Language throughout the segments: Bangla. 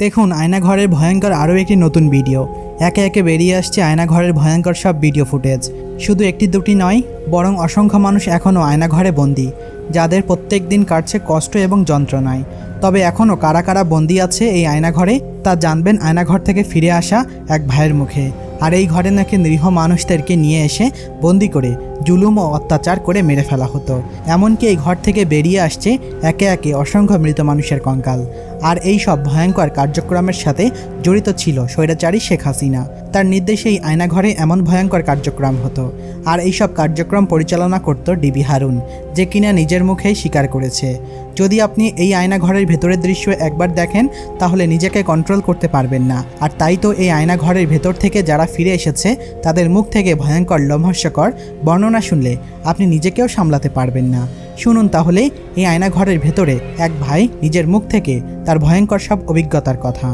দেখুন আয়নাঘরের ভয়ঙ্কর আরও একটি নতুন ভিডিও। একে একে বেরিয়ে আসছে আয়নাঘরের ভয়ঙ্কর সব ভিডিও ফুটেজ। শুধু একটি দুটি নয়, বরং অসংখ্য মানুষ এখনও আয়নাঘরে বন্দী, যাদের প্রত্যেক দিন কাটছে কষ্ট এবং যন্ত্রণায়। তবে এখনও কারা কারা বন্দী আছে এই আয়নাঘরে তা জানবেন আয়নাঘর থেকে ফিরে আসা এক ভাইয়ের মুখে। আর এই ঘরে নাকি নিরীহ মানুষদেরকে নিয়ে এসে বন্দি করে জুলুম ও অত্যাচার করে মেরে ফেলা হতো। এমনকি এই ঘর থেকে বেরিয়ে আসছে একে একে অসংখ্য মৃত মানুষের কঙ্কাল। আর এই সব ভয়ঙ্কর কার্যক্রমের সাথে জড়িত ছিল স্বৈরাচারী শেখ হাসিনা। তার নির্দেশে এই আয়নাঘরে এমন ভয়ঙ্কর কার্যক্রম হতো। আর এই সব কার্যক্রম পরিচালনা করত ডিবি হারুন, যে কিনা নিজের মুখেই স্বীকার করেছে। যদি আপনি এই আয়নাঘরের ভেতরের দৃশ্য একবার দেখেন তাহলে নিজেকে কন্ট্রোল করতে পারবেন না। আর তাই তো এই আয়নাঘরের ভেতর থেকে যারা ফিরে এসেছে তাদের মুখ থেকে ভয়ঙ্কর লোমহর্ষকর বর্ণনা শুনলে আপনি নিজেকেও সামলাতে পারবেন না। শুনুন তাহলে এই আয়নাঘরের ভেতরে এক ভাই নিজের মুখ থেকে তার ভয়ঙ্কর সব অভিজ্ঞতার কথা।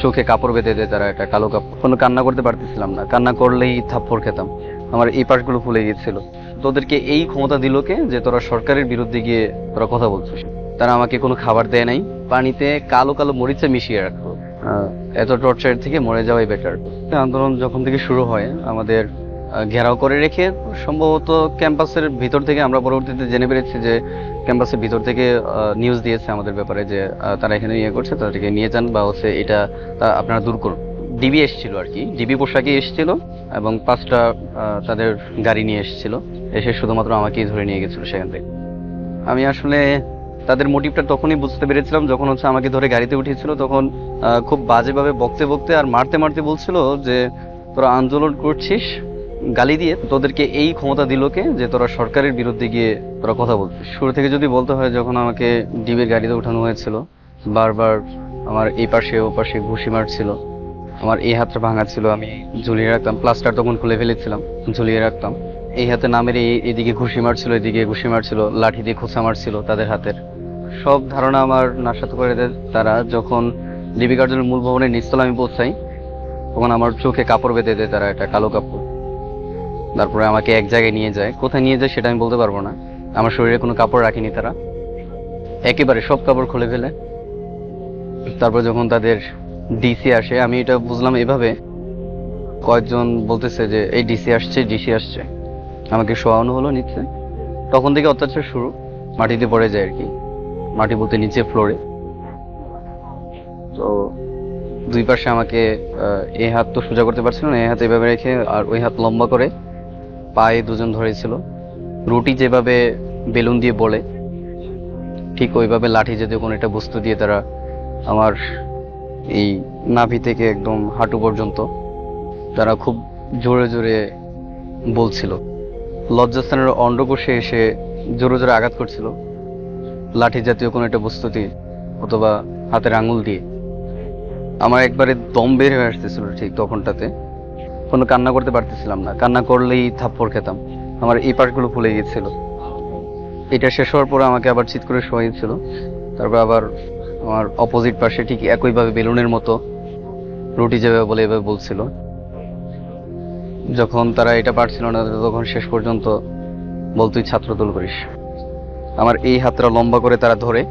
চোখে কাপড় বেঁধে দেয় তারা, একটা কালো কাপড়। কোনো কান্না করতে পারতেছিলাম না, কান্না করলেই থাপ্পড় খেতাম। আমার এই পাশগুলো ফুলে গিয়েছিল। তোদেরকে এই ক্ষমতা দিল কে যে তোরা সরকারের বিরুদ্ধে গিয়ে তোরা কথা বলছিস? তারা আমাকে কোনো খাবার দেয় নাই, পানিতে কালো কালো মরিচা মিশিয়ে রাখতো। এত টর্চার থেকে মরে যাওয়াই বেটার। আন্দোলন যখন থেকে শুরু হয় আমাদের ঘেরাও করে রেখে, সম্ভবত ক্যাম্পাসের ভিতর থেকে আমরা পরবর্তীতে জেনে পেরেছি যে ক্যাম্পাসের ভিতর থেকে নিউজ দিয়েছে আমাদের ব্যাপারে যে তারা এখানে ইয়ে করছে, তাদেরকে নিয়ে যান বা হচ্ছে এটা আপনারা দূর করুন। ডিবি এসেছিল আর কি, ডিবি পোশাকে এসেছিল এবং 5টা তাদের গাড়ি নিয়ে এসেছিল। এসে শুধুমাত্র আমাকেই ধরে নিয়ে গেছিল সেখান থেকে। আমি আসলে তাদের মোটিভটা তখনই বুঝতে পেরেছিলাম যখন হচ্ছে আমাকে ধরে গাড়িতে উঠিয়েছিল। তখন খুব বাজেভাবে বকতে বকতে আর মারতে মারতে বলছিল যে তোরা আন্দোলন করছিস, গালি দিয়ে তোদেরকে এই ক্ষমতা দিল কে যে তোরা সরকারের বিরুদ্ধে গিয়ে তোরা কথা বলছিস। শুরু থেকে যদি বলতে হয়, যখন আমাকে ডিবির গাড়িতে উঠানো হয়েছিল বারবার আমার এই পাশে ও পাশে ঘুষি মারছিল। আমার এই হাতটা ভাঙা ছিল, আমি ঝুলিয়ে রাখতাম। প্লাস্টার তখন খুলে ফেলেছিলাম, ঝুলিয়ে রাখতাম। এই হাতে নামের এদিকে ঘুষি মারছিল, এদিকে ঘুষি মারছিল, লাঠি দিয়ে খোঁচা মারছিল। তাদের হাতের সব ধারণা আমার নাশাত করে দেয় তারা। যখন ডিবি কার্যালয়ের মূল ভবনের নিচতলা আমি পৌঁছাই, তখন আমার চোখে কাপড় বেঁধে দেয় তারা, একটা কালো কাপড়। তারপরে আমাকে এক জায়গায় নিয়ে যায়, কোথায় নিয়ে যায় সেটা আমি বলতে পারবো না। আমার শরীরে কোনো কাপড় রাখিনি তারা, একেবারে সব কাপড় খুলে ফেলে। তারপর যখন তাদের ডিসি আসে, আমি এটা বুঝলাম এভাবে, কয়েকজন বলতেছে যে এই ডিসি আসছে, ডিসি আসছে। আমাকে শোয়ানো হলো নিচে। তখন থেকে অত্যাচার শুরু, মাটিতে পড়ে যায় আর কি। মাটি বলতে নিচে ফ্লোরে। তো দুই পাশে আমাকে এই হাত তো সোজা করতে পারছিল না, এই হাত এভাবে রেখে আর ওই হাত লম্বা করে পায়ে দুজন ধরেছিল। রুটি যেভাবে বেলুন দিয়ে বলে, ঠিক ওইভাবে লাঠি জাতীয় কোনো একটা বস্তু দিয়ে তারা আমার এই নাভি থেকে একদম হাঁটু পর্যন্ত তারা খুব জোরে জোরে বলছিল। লজ্জাস্থানের অন্ডকোষে এসে জোরে জোরে আঘাত করছিল লাঠি জাতীয় কোনো একটা বস্তু দিয়ে অথবা হাতের আঙুল দিয়ে। আমার একবারে দম বের হয়ে আসতেছিল ঠিক তখনটাতে। কোনো কান্না করতে পারতেছিলাম না, কান্না করলেই থাপ্পড় খেতাম। আমার এই পাশগুলো ফুলে গিয়েছিল। এটা শেষ হওয়ার পরে আমাকে আবার চিৎ করে শোয়াইছিল। তারপর আবার আমার অপোজিট পাশে ঠিক একইভাবে বেলুনের মতো রুটি যেভাবে বলে এভাবে বলছিল। যখন তারা এটা পারছিল না, তখন শেষ পর্যন্ত বল তুই ছাত্রদল করিস। আমার এই হাতটা লম্বা করে তারা ধরে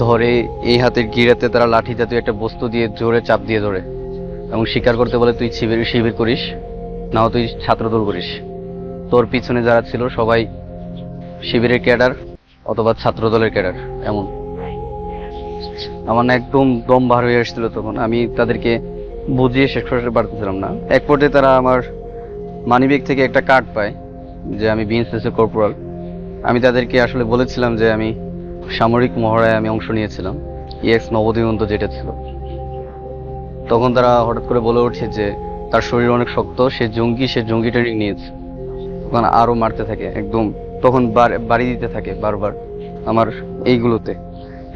ধরে এই হাতের গিরাতে তারা লাঠি জাতীয় একটা বস্তু দিয়ে জোরে চাপ দিয়ে ধরে এবং স্বীকার করতে বলে তুই শিবির করিস, নাও তুই ছাত্রদল করিস। তোর পিছনে যারা ছিল সবাই শিবিরের ক্যাডার অথবা ছাত্রদলের ক্যাডার। এমন আমার না একদম দম বার হয়ে আসছিল তখন। আমি তাদেরকে বুঝিয়ে শেষ করতে পারতেছিলাম না। এক পর্যায়ে তারা আমার মানিব্যাগ থেকে একটা কার্ড পায় যে আমি বিএনসিসি কর্পোরাল। আমি তাদেরকে আসলে বলেছিলাম যে আমি সামরিক মহড়ায় আমি অংশ নিয়েছিলাম, ইএক্স নবদিগন্ত যেটা ছিল। তখন তারা হঠাৎ করে বলে উঠছে যে তার শরীর অনেক শক্ত, সে জঙ্গি ট্রেনিং নিয়েছে। তখন আরো মারতে থাকে একদম, তখন বাড়ি দিতে থাকে বারবার আমার এইগুলোতে,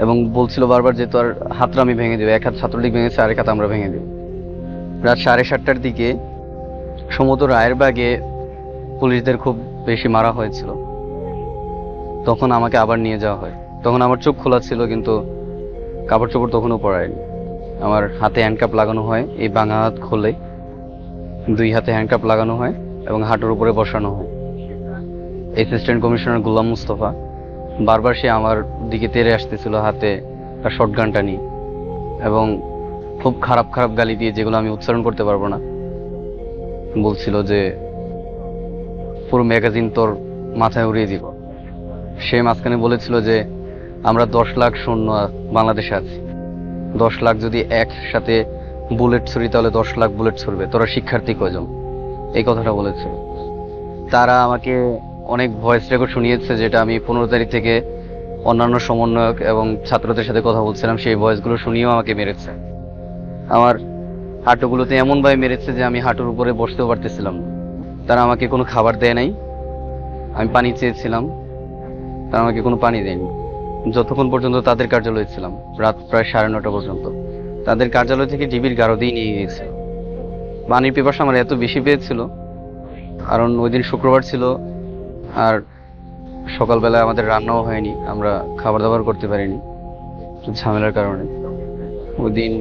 এবং বলছিল বারবার যে তোর হাতটা আমি ভেঙে দেবো। এক হাত ছাত্রলীগ ভেঙেছে, আরেক হাত আমরা ভেঙে দেব। রাত 7:30টার দিকে সমুদ্র রায়েরবাগে পুলিশদের খুব বেশি মারা হয়েছিল। তখন আমাকে আবার নিয়ে যাওয়া হয়। তখন আমার চোখ খোলা ছিল, কিন্তু কাপড় চোপড় তখনও পরায়নি। আমার হাতে হ্যান্ডকাপ লাগানো হয়, এই বাঙা হাত খোলে, দুই হাতে হ্যান্ডকাপ লাগানো হয় এবং হাঁটুর উপরে বসানো হয়। অ্যাসিস্ট্যান্ট কমিশনার গোলাম মুস্তফা বারবার সে আমার দিকে তেড়ে আসতেছিল হাতে তার শটগানটা নিয়ে, এবং খুব খারাপ খারাপ গালি দিয়ে, যেগুলো আমি উচ্চারণ করতে পারবো না, বলছিল যে পুরো ম্যাগাজিন তোর মাথায় উড়িয়ে দিব। সে মাঝখানে বলেছিল যে আমরা 10 লাখ সৈন্য বাংলাদেশে আছি, 10 লাখ যদি একসাথে বুলেট ছুরি তাহলে 10 লাখ বুলেট ছুড়বে, তোরা শিক্ষার্থী কয়জন, এই কথাটা বলেছিল। তারা আমাকে অনেক ভয়েস রেকর্ড শুনিয়েছে, যেটা আমি 15 তারিখ থেকে অন্যান্য সমন্বয়ক এবং ছাত্রদের সাথে কথা বলছিলাম, সেই ভয়েসগুলো শুনিয়েও আমাকে মেরেছে। আমার হাঁটুগুলোতে এমনভাবে মেরেছে যে আমি হাঁটুর উপরে বসতেও পারতেছিলাম না। তারা আমাকে কোনো খাবার দেয় নাই, আমি পানি চেয়েছিলাম, তারা আমাকে কোনো পানি দেয়নি। যতক্ষণ পর্যন্ত তাদের কার্যালয়ে ছিলাম, রাত প্রায় 9:30 পর্যন্ত, তাদের কার্যালয় থেকে ডিবির গারদেই নিয়ে গিয়েছিল। পানির পিপাসা আমার এত বেশি পেয়েছিল, কারণ ওই দিন শুক্রবার ছিল, আর সকালবেলা আমাদের রান্নাও হয়নি, আমরা খাবার দাবার করতে পারিনি ঝামেলার কারণে। ওই দিন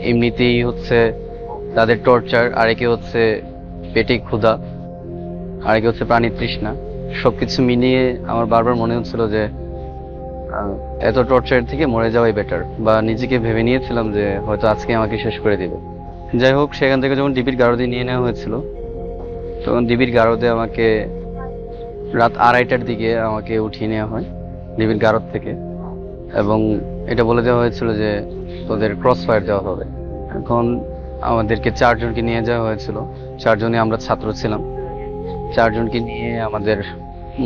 এমনিতেই হচ্ছে তাদের টর্চার, আরেকে হচ্ছে পেটে ক্ষুধা, আরেকে হচ্ছে প্রাণীর তৃষ্ণা, সবকিছু মিলিয়ে আমার বারবার মনে হচ্ছিল যে এত টর্চার থেকে মরে যাওয়াই বেটার, বা নিজেকে ভেবে নিয়েছিলাম যে হয়তো আজকে আমাকে শেষ করে দিবে। যাই হোক, সেখান থেকে যখন ডিবির গারদে নিয়ে নেওয়া হয়েছিল, তখন ডিবির গারদে আমাকে রাত 2:30টার দিকে আমাকে উঠিয়ে নেওয়া হয় ডিবির গারদ থেকে, এবং এটা বলে দেওয়া হয়েছিল যে তোদের ক্রস ফায়ার দেওয়া হবে। এখন আমাদেরকে 4 জনকে নিয়ে যাওয়া হয়েছিল, 4 জনই আমরা ছাত্র ছিলাম। 4 জনকে নিয়ে আমাদের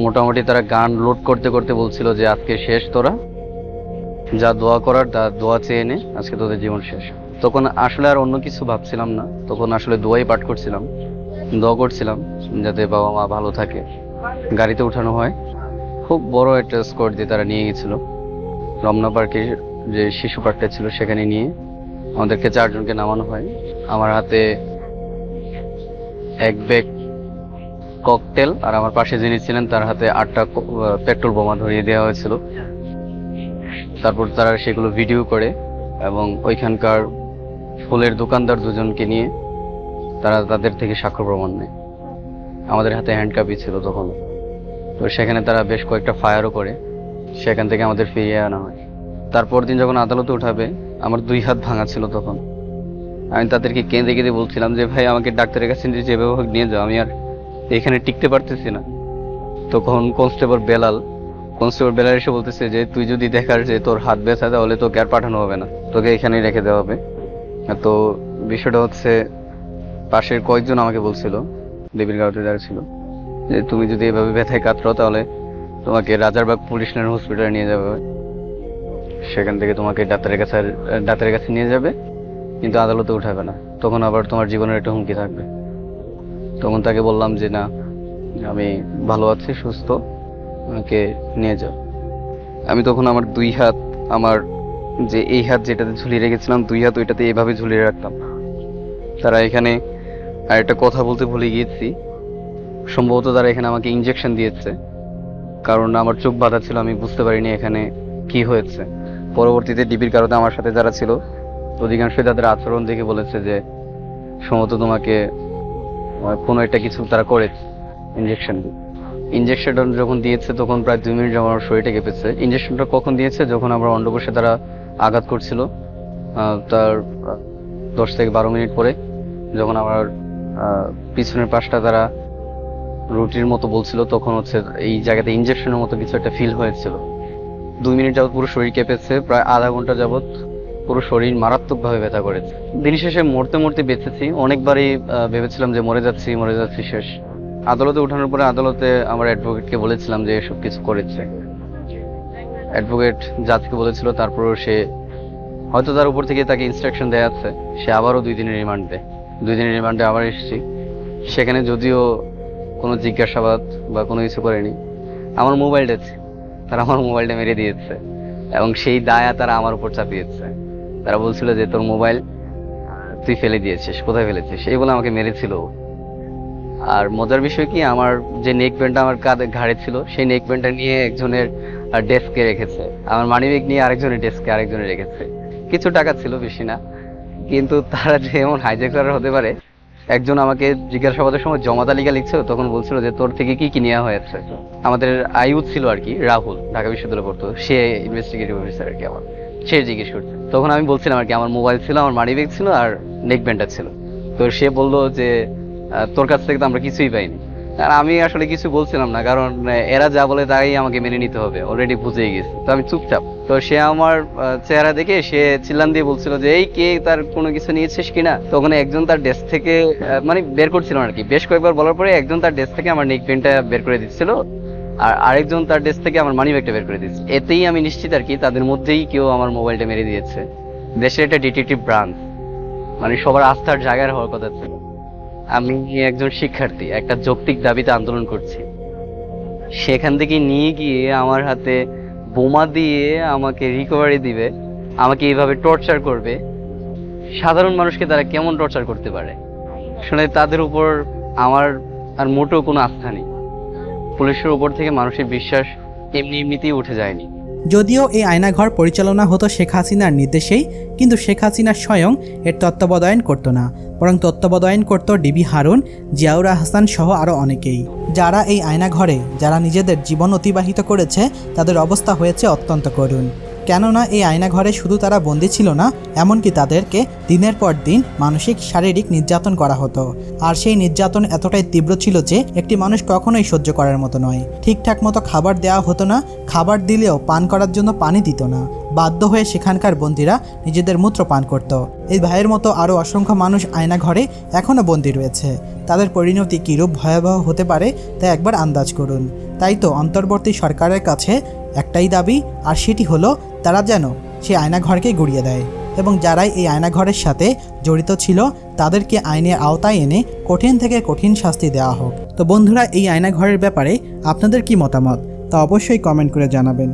মোটামুটি তারা গান লোড করতে করতে বলছিল যে আজকে শেষ, তোরা যা দোয়া করার তা দোয়া চেয়ে নে, আজকে তোদের জীবন শেষ। তখন আসলে আর অন্য কিছু ভাবছিলাম না, তখন আসলে দোয়াই পাঠ করছিলাম, দোয়া করছিলাম যাতে বাবা মা ভালো থাকে। গাড়িতে উঠানো হয়, খুব বড় একটা স্কোয়াড দিয়ে তারা নিয়ে গেছিল রমনা পার্কে, যে শিশু পার্কটা ছিল সেখানে নিয়ে আমাদেরকে 4 জনকে নামানো হয়। আমার হাতে এক ব্যাগ ককটেল, আর আমার পাশে যিনি ছিলেন তার হাতে 8টা পেট্রোল বোমা ধরিয়ে দেওয়া হয়েছিল। তারপর তারা সেগুলো ভিডিও করে, এবং ওইখানকার ফুলের দোকানদার 2জনকে নিয়ে তারা তাদের থেকে সাক্ষ্য প্রমাণ নেয়। আমাদের হাতে হ্যান্ডকাপি ছিল তখন, তো সেখানে তারা বেশ কয়েকটা ফায়ারও করে, সেখান থেকে আমাদের ফিরিয়ে আনা হয়। তারপর দিন যখন আদালতে উঠাবে, আমার 2 হাত ভাঙা ছিল তখন। আমি তাদেরকে কেঁদে কেঁদে বলছিলাম যে ভাই আমাকে ডাক্তারের কাছে যেভাবে হোক নিয়ে যাও, আমি আর এখানে টিকতে পারতেছি না। তখন কনস্টেবল বেলাল এসে বলতেছে যে তুই যদি দেখার যে তোর হাত ব্যথা, তাহলে তোকে আর পাঠানো হবে না, তোকে এখানেই রেখে দেওয়া হবে। তো বিষয়টা হচ্ছে, পাশের কয়েকজন আমাকে বলছিল, দেবীর গাঁওতে যারা ছিল, যে তুমি যদি এভাবে ব্যথায় কাতরাও তাহলে তোমাকে রাজারবাগ পুলিশ লাইন হসপিটালে নিয়ে যাবে, সেখান থেকে তোমাকে ডাক্তারের কাছে নিয়ে যাবে, কিন্তু আদালতে উঠাবে না, তখন আবার তোমার জীবনের একটা হুমকি থাকবে। তখন তাকে বললাম যে না, আমি ভালো আছি, সুস্থ, আমাকে নিয়ে যাও। আমি তখন আমার 2 হাত, আমার যে এই হাত যেটাতে ঝুলিয়ে রেখেছিলাম, 2 হাত ওইটাতে এইভাবে ঝুলিয়ে রাখতাম। তারা এখানে আর একটা কথা বলতে ভুলে গিয়েছি, সম্ভবত তারা এখানে আমাকে ইনজেকশন দিয়েছে, কারণ আমার চোখ বাঁধা ছিল, আমি বুঝতে পারিনি এখানে কি হয়েছে। পরবর্তীতে ডিবির কারণে আমার সাথে যারা ছিল অধিকাংশই তাদের আচরণ দেখে বলেছে যে সম্ভবত তোমাকে কোনো একটা কিছু তারা করেছে ইনজেকশনটা যখন দিয়েছে তখন প্রায় 2 মিনিট আমার শরীরটা কেঁপেছে। ইনজেকশনটা কখন দিয়েছে? যখন আমার অন্ডকোষে তারা আঘাত করছিল, তার 10 থেকে 12 মিনিট পরে, যখন আমার পিছনের পাশটা তারা রুটির মতো বলছিল, তখন হচ্ছে এই জায়গাতে ইনজেকশনের মতো কিছু একটা ফিল হয়েছিল। 2 মিনিট যাবত পুরো শরীর কেঁপেছে, প্রায় আধা ঘন্টা যাবত পুরো শরীর মারাত্মকভাবে ব্যথা করেছে। দিন শেষে মরতে মরতে বেঁচেছি। অনেকবারই ভেবেছিলাম যে মরে যাচ্ছি শেষ। আদালতে ওঠানোর পরে আদালতে আমার অ্যাডভোকেটকে বলেছিলাম যে এসব কিছু করেছে। অ্যাডভোকেট জাজকে বলেছিল, তারপরেও সে হয়তো তার উপর থেকে তাকে ইনস্ট্রাকশন দেওয়া আছে, সে আবারও 2 দিনের রিমান্ড দেয়। 2 দিনের রিমান্ডে আবার এসেছি। সেখানে যদিও কোনো জিজ্ঞাসাবাদ বা কোনো কিছু করেনি, আমার মোবাইলটা তারা আমার মোবাইলটা মেরে দিয়েছে, এবং সেই দায়া তারা আমার উপর চাপিয়েছে। তারা বলছিল যে তোর মোবাইল তুই ফেলে দিয়েছিস, কোথায় ফেলেছিস, এই বলে আমাকে মেরেছিল। আর মজার বিষয় কি, আমার যে নেক ব্যান্ডটা আমার ঘাড়ে ছিল, সেই নেক ব্যান্ডটা নিয়ে একজনের ডেস্কে রেখেছে, আমার মানিব্যাগ নিয়ে আরেকজনের ডেস্কে আরেকজনে রেখেছে। কিছু টাকা ছিল, বেশি না, কিন্তু তারা যে এমন হাইজ্যাকার হতে পারে। একজন আমাকে জিজ্ঞাসাবাদের সময় জমা তালিকা লিখছিল, তখন বলছিল যে তোর থেকে কি কি নেওয়া হয়েছে। আমাদের আয়ুথ ছিল আর কি, রাহুল, ঢাকা বিশ্ববিদ্যালয়ে পড়তো, সে ইনভেস্টিগেটিভ অফিসার আর কি আমার। সে জিজ্ঞেস করছে। তখন আমি বলছিলাম আর কি আমার মোবাইল ছিল, আমার মানি ব্যাগ ছিল আর নেক ব্যান্ডটা ছিল। তো সে বললো যে তোর কাছ থেকে তো আমরা কিছুই পাইনি। আর আমি আসলে কিছু বলছিলাম না, কারণ এরা যা বলে তাই আমাকে মেনে নিতে হবে, অলরেডি বুঝেই গেছি। তো আমি চুপচাপ। তো সে আমার চেহারা দেখে সে চিল্লান দিয়ে বলছিল যে এই কে, তার কোনো কিছু নিয়েছিস কিনা। তখন একজন তার ডেস্ক থেকে মানে বের করছিল আর কি। বেশ কয়েকবার বলার পরে একজন তার ডেস্ক থেকে আমার নেক ব্যান্ডটা বের করে দিচ্ছিল, আর আরেকজন তার ডেস্ক থেকে আমার মানি ব্যাগটা বের করে দিচ্ছে। এতেই আমি নিশ্চিত আর কি তাদের মধ্যেই কেউ আমার মোবাইলটা মেরে দিয়েছে। দেশের একটা ডিটেকটিভ ব্রাঞ্চ, মানে সবার আস্থার জায়গায় হওয়ার কথা ছিল। আমি একজন শিক্ষার্থী, একটা যৌক্তিক দাবিতে আন্দোলন করছি, সেখান থেকে নিয়ে গিয়ে আমার হাতে বোমা দিয়ে আমাকে রিকভারি দিবে, আমাকে এইভাবে টর্চার করবে। সাধারণ মানুষকে তারা কেমন টর্চার করতে পারে? আসলে তাদের উপর আমার আর মোটেও কোনো আস্থা নেই। পুলিশের উপর থেকে মানুষের বিশ্বাস এমনিতেই উঠে যায়নি। যদিও এই আয়নাঘর পরিচালনা হতো শেখ হাসিনার নির্দেশেই, কিন্তু শেখ হাসিনা স্বয়ং এর তত্ত্বাবধান করতো না, বরং তত্ত্বাবধান করতো ডিবি হারুন, জিয়াউর হাসান সহ আরও অনেকেই। যারা এই আয়নাঘরে যারা নিজেদের জীবন অতিবাহিত করেছে, তাদের অবস্থা হয়েছে অত্যন্ত করুণ। কেননা এই আয়নাঘরে শুধু তারা বন্দী ছিল না, এমনকি তাদেরকে দিনের পর দিন মানসিক শারীরিক নির্যাতন করা হতো। আর সেই নির্যাতন এতটাই তীব্র ছিল যে একটি মানুষ কখনোই সহ্য করার মতো নয়। ঠিকঠাক মতো খাবার দেওয়া হতো না, খাবার দিলেও পান করার জন্য পানি দিত না। বাধ্য হয়ে সেখানকার বন্দীরা নিজেদের মূত্র পান করত। এই ভাইয়ের মতো আরও অসংখ্য মানুষ আয়নাঘরে এখনও বন্দী রয়েছে। তাদের পরিণতি কীরূপ ভয়াবহ হতে পারে তা একবার আন্দাজ করুন। তাই তো অন্তর্বর্তী সরকারের কাছে একটাই দাবি, আর সেটি হলো তারা যেন সেই আয়নাঘরকে গুড়িয়ে দেয়, এবং যারাই এই আয়নাঘরের সাথে জড়িত ছিল তাদেরকে আইনের আওতায় এনে কঠিন থেকে কঠিন শাস্তি দেওয়া হোক। তো বন্ধুরা, এই আয়নাঘরের ব্যাপারে আপনাদের কি মতামত তা অবশ্যই কমেন্ট করে জানাবেন।